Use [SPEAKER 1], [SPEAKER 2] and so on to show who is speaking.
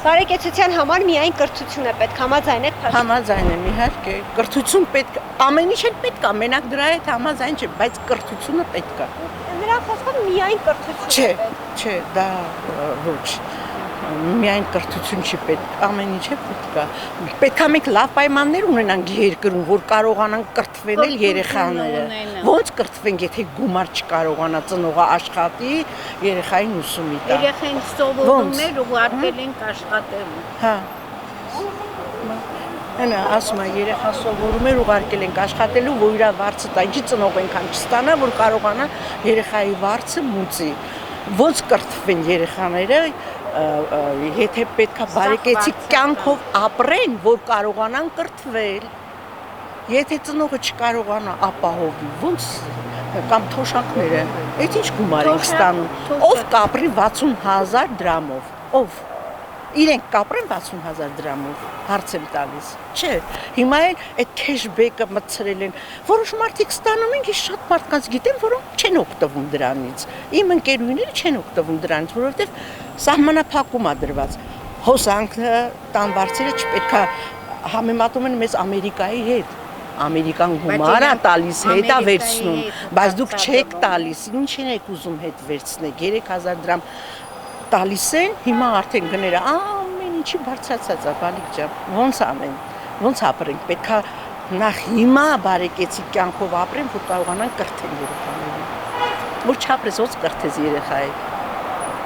[SPEAKER 1] Բարեկեցության համար միայն կրթություն է պետք, համաձայն եք։
[SPEAKER 2] Համաձայն եմ, իհարկե, կրթություն պետք է, ամեն ինչ էլ պետք է, մենակ դրա հետ համաձայն չէ, բայց կրթությունը պետք է։
[SPEAKER 1] Նրանք ասում միայն կրթություն է պետք։
[SPEAKER 2] Չէ, դա ոչ։ Միայն կրթություն չի պետք, ամեն ինչ է պետք է։ Պետք է մենք լավ պայմաններ ունենանք երկրում, որ կարողանանք կրթվել երեխաները։ Ոնց կրթվենք, եթե գումար չկարողանա ծնողը աշխատի, երեխային ուսումի տա։
[SPEAKER 3] Երեխային սովորումներ ուղարկել ենք աշխատելու։
[SPEAKER 2] Հա։ Հենա ասում է երեխա սովորում էր ուղարկել ենք աշխատելու, որ իր վարձը տա, ինչի ծնող այնքան չստանա, որ կարողանա երեխայի վարձը մուծի։ Ոնց կրթվեն երեխաները, եթե պետքա բարեկեցիկ կյանքով ապրեն, որ կարողանան կրթվել։ Եթե ծնողը չկարողանա ապահովի, ոնց կամ թոշակները, այդ ինչ գումար ենք ստանում։ Ով կապրի 60,000 դրամով, ով։ Իրենք կապրեն 60,000 դրամով, հարց եմ տալիս։ Չէ, հիմա էլ այդ քեշբեքը մտցրել են։ Որոշ մարդիկ ստանում են, ես շատ մարդկանց գիտեմ, որոնք չեն օգտվում դրանից։ Իմ ընկերուհիները չեն օգտվում դրանից, որովհետև սահմանափակում է դրված։ Հոսանքը, տան բարձերը չպետք է համեմատում են մեզ Ամերիկայի հետ։ Ամերիկան գումար է տալիս, հետ է վերցնում, բայց դուք չեք տալիս, ինչին եք ուզում հետ վերցնեք, 3000 դրամ տալիս են, հիմա արդեն գները ամեն ինչի բարձրացած է, բալիկ ջան, ոնց անեն, ոնց ապրենք, պետք է նախ հիմա բարեկեցիկ կյանքով ապրեն, որ կարողանան կրթել երեխաներին, որ չապրես, ոնց կրթես երեխայի։